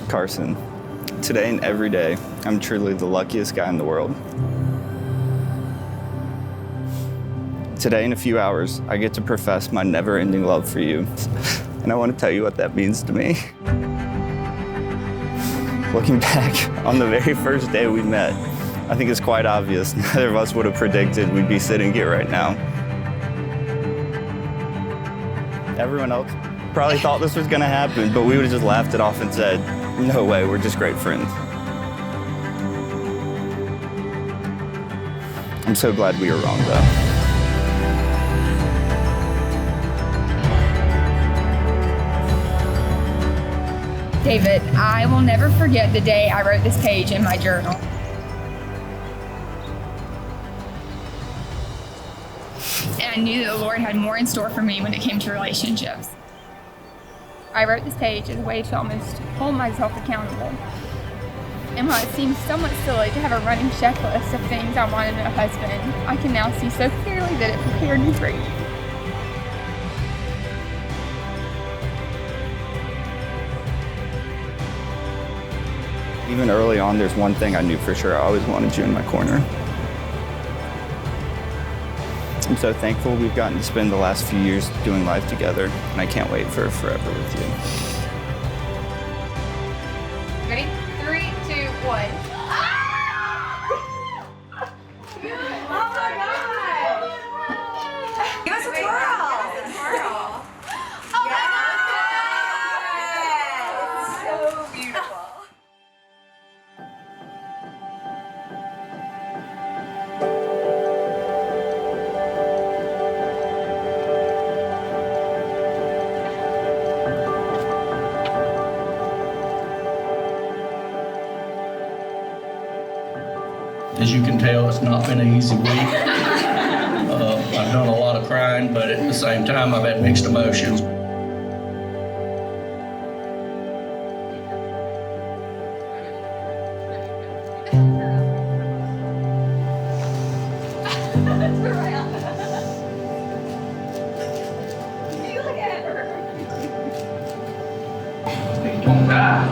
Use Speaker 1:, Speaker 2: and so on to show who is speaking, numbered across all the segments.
Speaker 1: Carson. Today and every day, I'm truly the luckiest guy in the world. Today, in a few hours, I get to profess my never-ending love for you. And I want to tell you what that means to me. Looking back on the very first day we met, I think it's quite obvious neither of us would have predicted we'd be sitting here right now. Everyone else probably thought this was going to happen, but we would have just laughed it off and said, no way, we're just great friends. I'm so glad we were wrong, though.
Speaker 2: David, I will never forget the day I wrote this page in my journal. And I knew that the Lord had more in store for me when it came to relationships. I wrote this page as a way to almost hold myself accountable. And while it seems somewhat silly to have a running checklist of things I wanted in a husband, I can now see so clearly that it prepared me for you.
Speaker 1: Even early on, there's one thing I knew for sure. I always wanted you in my corner. I'm so thankful we've gotten to spend the last few years doing life together, and I can't wait for forever with you.
Speaker 2: Ready? 3, 2, 1.
Speaker 3: Oh my God! Give us a twirl! Oh my God! So beautiful.
Speaker 4: As you can tell, it's not been an easy week. I've done a lot of crying, but at the same time, I've had mixed emotions. He's gonna die.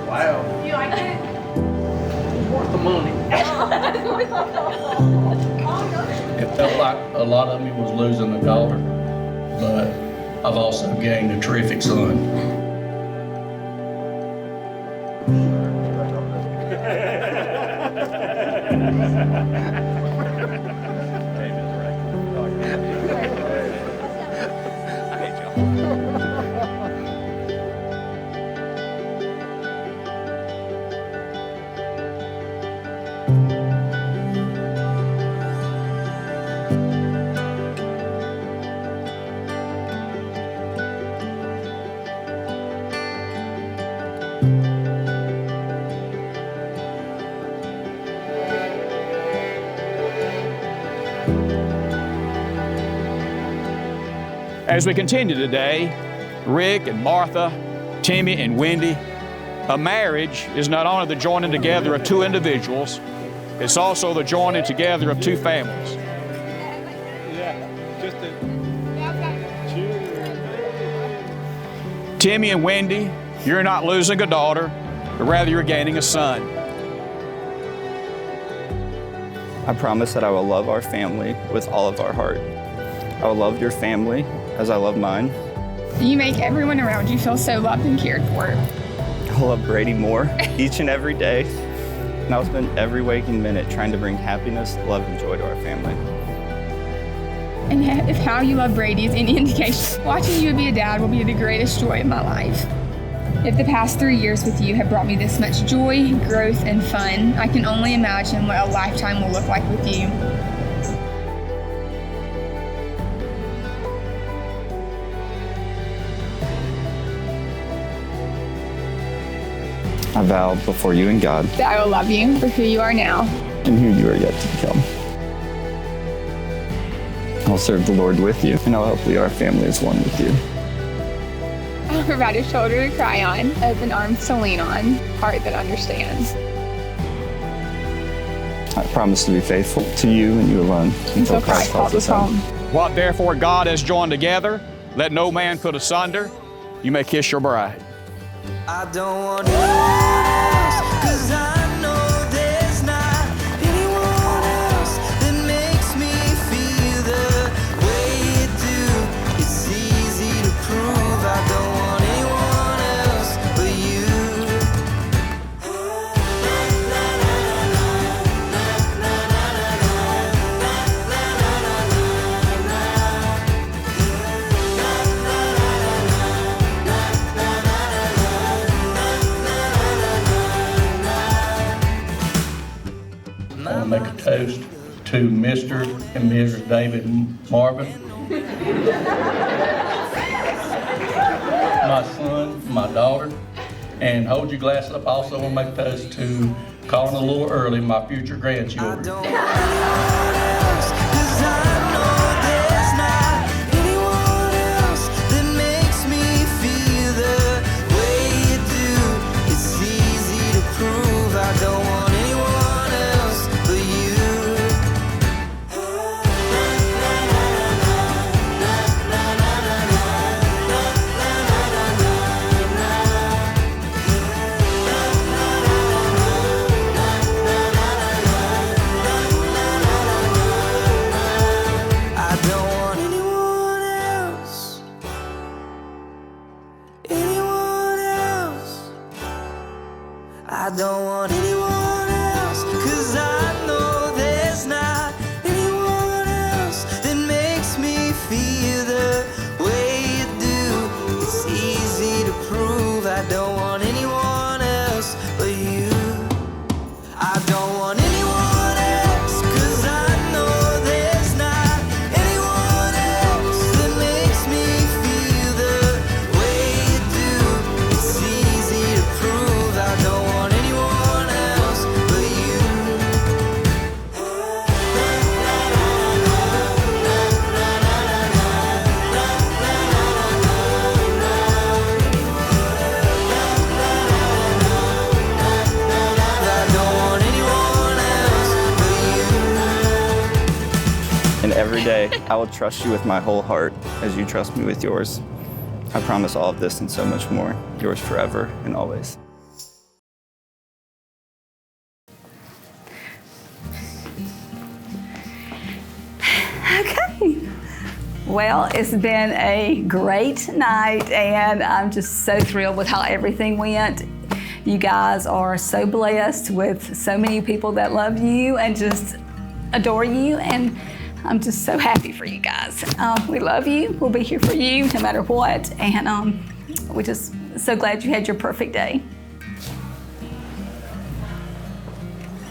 Speaker 4: Wow.
Speaker 3: You like it?
Speaker 4: Worth the money. It felt like a lot of me was losing a daughter, but I've also gained a terrific son.
Speaker 5: As we continue today, Rick and Martha, Timmy and Wendy, a marriage is not only the joining together of two individuals, it's also the joining together of two families. Timmy and Wendy, you're not losing a daughter, but rather you're gaining a son.
Speaker 1: I promise that I will love our family with all of our heart. I will love your family as I love mine.
Speaker 2: You make everyone around you feel so loved and cared for.
Speaker 1: I'll love Brady more each and every day. And I'll spend every waking minute trying to bring happiness, love, and joy to our family.
Speaker 2: And if how you love Brady is any indication, watching you be a dad will be the greatest joy of my life. If the past 3 years with you have brought me this much joy, growth, and fun, I can only imagine what a lifetime will look like with you.
Speaker 1: I vow before you and God
Speaker 2: That I will love you for who you are now.
Speaker 1: and who you are yet to become. I'll serve the Lord with you, and I'll help lead our family as one with you.
Speaker 2: I'll provide a shoulder to cry on, open arms to lean on, heart that understands.
Speaker 1: I promise to be faithful to you and you alone until Christ calls us home.
Speaker 5: What therefore God has joined together, let no man put asunder, you may kiss your bride.
Speaker 6: I don't want anyone else, 'cause I know there's not anyone else that makes me feel the way you do. It's easy to prove I don't want anyone else but you.
Speaker 4: I want to make a toast to Mr. and Mrs. David Marvin, my son, my daughter, and hold your glass up. Also want to make a toast to, calling a little early, my future grandchildren.
Speaker 6: I don't want anyone else, 'cause I know there's not anyone else that makes me feel the way you do. It's easy to prove I don't want anyone else but you. I don't want anyone else. Anyone else. I don't want anyone else, 'cause I know there's not anyone else that makes me feel the way you do. It's easy to prove I don't want anyone else but you. I don't want anyone else, 'cause I know there's not anyone else that makes me feel the way you do. It's easy to prove I don't want anyone else but you. I don't want anyone else but you.
Speaker 1: And every day, I will trust you with my whole heart as you trust me with yours. I promise all of this and so much more. Yours forever and always.
Speaker 7: Okay. Well, it's been a great night, and I'm just so thrilled with how everything went. You guys are so blessed with so many people that love you and just adore you, and I'm just so happy for you guys. We love you. We'll be here for you no matter what, and we're just so glad you had your perfect day.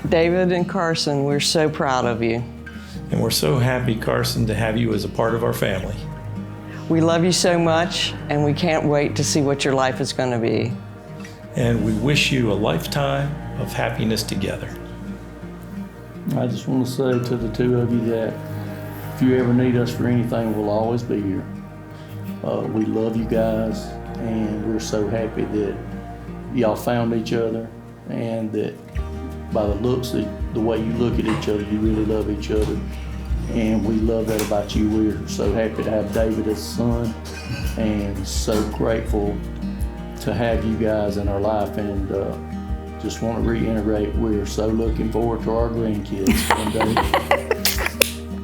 Speaker 8: David and Carson, we're so proud of you.
Speaker 9: And we're so happy, Carson, to have you as a part of our family.
Speaker 8: We love you so much, and we can't wait to see what your life is going to be.
Speaker 9: And we wish you a lifetime of happiness together.
Speaker 4: I just want to say to the two of you that if you ever need us for anything, we'll always be here. We love you guys, and we're so happy that y'all found each other, and that by the looks, the way you look at each other, you really love each other. And we love that about you. We're so happy to have David as a son, and so grateful to have you guys in our life. And just want to reiterate, we're so looking forward to our grandkids one day.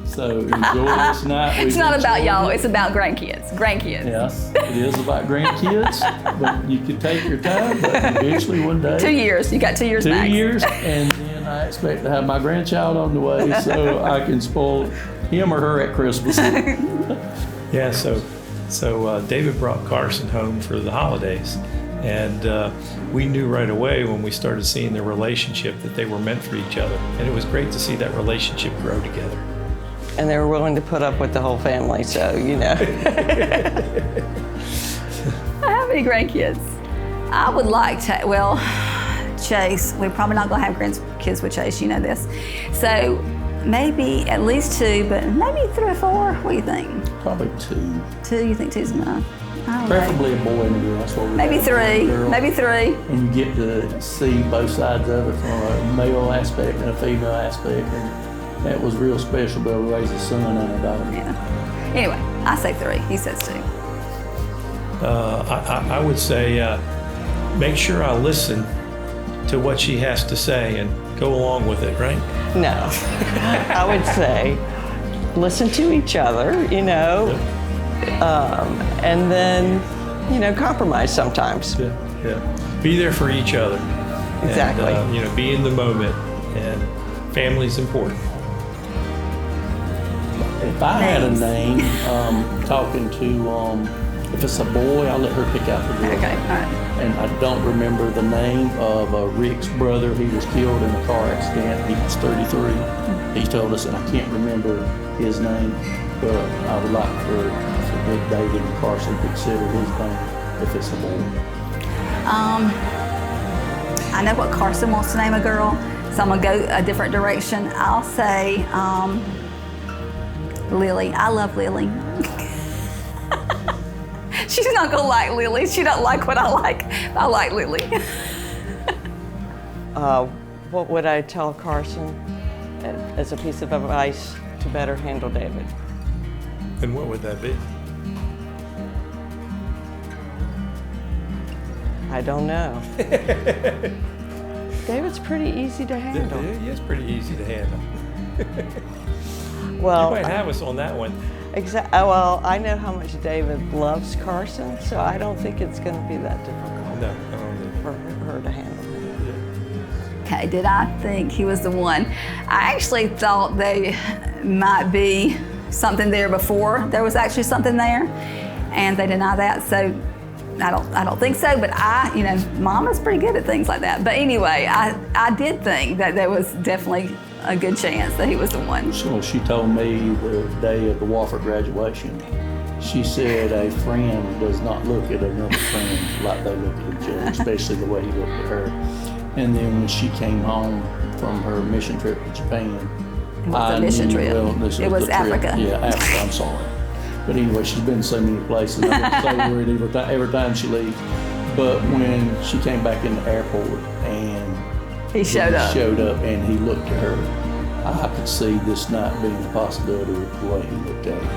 Speaker 4: So enjoy this night.
Speaker 7: It's not about y'all, it's about grandkids. Grandkids.
Speaker 4: Yes, it is about grandkids, but you can take your time, but eventually one day.
Speaker 7: 2 years, you got 2 years
Speaker 4: 2
Speaker 7: max.
Speaker 4: years, and then I expect to have my grandchild on the way so I can spoil him or her at Christmas.
Speaker 9: Yeah, so David brought Carson home for the holidays. And we knew right away when we started seeing their relationship that they were meant for each other. And it was great to see that relationship grow together.
Speaker 8: And they were willing to put up with the whole family, so, you know.
Speaker 7: How many grandkids? I would like to, well, Chase, we're probably not gonna have grandkids with Chase, you know this. So maybe at least 2, but maybe 3 or 4, what do you think?
Speaker 4: Probably 2.
Speaker 7: 2, you think 2's enough? I don't know.
Speaker 4: Preferably a boy and a girl. That's what we're
Speaker 7: Maybe 3, maybe 3.
Speaker 4: And you get to see both sides of it from a male aspect and a female aspect. And that was real special, to raise a son and a daughter.
Speaker 7: Yeah. Anyway, I say 3, he says 2.
Speaker 9: I would say make sure I listen to what she has to say and go along with it, right?
Speaker 8: No, I would say listen to each other, and then, compromise sometimes.
Speaker 9: Yeah. Be there for each other.
Speaker 8: Exactly.
Speaker 9: And, be in the moment, and family's important.
Speaker 4: If I had a name, talking to, if it's a boy, I'll let her pick out the girl.
Speaker 7: Okay, all right.
Speaker 4: And I don't remember the name of Rick's brother. He was killed in a car accident. He was 33. He told us, and I can't remember his name, but I would like for David and Carson to consider his name if it's a boy.
Speaker 7: I know what Carson wants to name a girl, so I'm gonna go a different direction. I'll say Lily. I love Lily. She's not gonna like Lily. She don't like what I like. I like Lily.
Speaker 8: What would I tell Carson as a piece of advice to better handle David?
Speaker 9: And what would that be?
Speaker 8: I don't know. David's pretty easy to handle.
Speaker 9: He is pretty easy to handle.
Speaker 8: Well,
Speaker 9: you might have us on that one.
Speaker 8: Well, I know how much David loves Carson, so I don't think it's going to be that difficult for her to handle him.
Speaker 7: Okay, did I think he was the one? I actually thought they might be something there before there was actually something there, and they deny that. So I don't think so. But Mama's pretty good at things like that. But anyway, I did think that there was definitely a good chance that he was the one.
Speaker 4: So she told me the day of the Wofford graduation, she said a friend does not look at another friend like they look at each other, especially the way he looked at her. And then when she came home from her mission trip to Japan,
Speaker 7: It was a mission trip. It was Africa.
Speaker 4: Yeah, Africa, I'm sorry. But anyway, she's been so many places. I get so worried every time she leaves. But when she came back in the airport and
Speaker 7: he showed up
Speaker 4: and he looked at her, I could see this not being a possibility with the way he looked at her.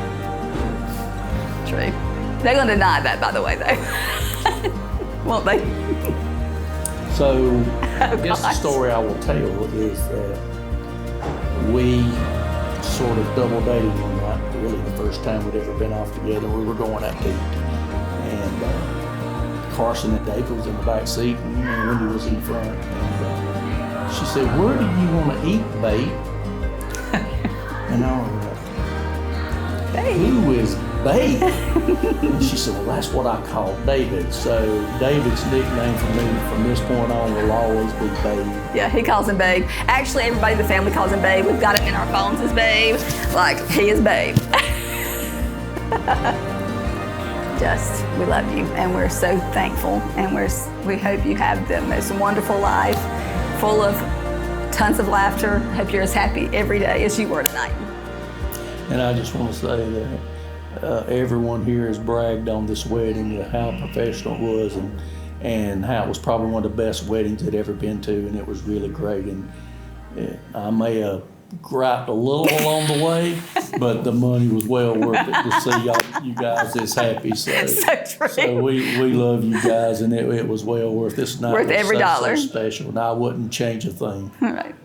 Speaker 7: True. They're going to deny that, by the way, though. Won't they?
Speaker 4: So I guess the story I will tell is that we sort of double dated one night, really the first time we'd ever been off together. We were going out to eat. And Carson and David was in the back seat and Wendy was in the front. And she said, "Where do you want to eat, babe?" And I was like, "Who is Babe?" And she said, "Well, that's what I call David." So David's nickname for me from this point on will always be Babe.
Speaker 7: Yeah, he calls him Babe. Actually, everybody in the family calls him Babe. We've got him in our phones as Babe. Like, he is Babe. We love you, and we're so thankful, and we hope you have the most wonderful life, full of tons of laughter. Hope you're as happy every day as you were tonight.
Speaker 4: And I just want to say that everyone here has bragged on this wedding, how professional it was, and how it was probably one of the best weddings they'd ever been to, and it was really great. And I may have griped a little along the way, but the money was well worth it to see you guys this happy. So
Speaker 7: true.
Speaker 4: So we love you guys, and it was well worth this night.
Speaker 7: Worth every dollar.
Speaker 4: So special, and I wouldn't change a thing.
Speaker 7: All right.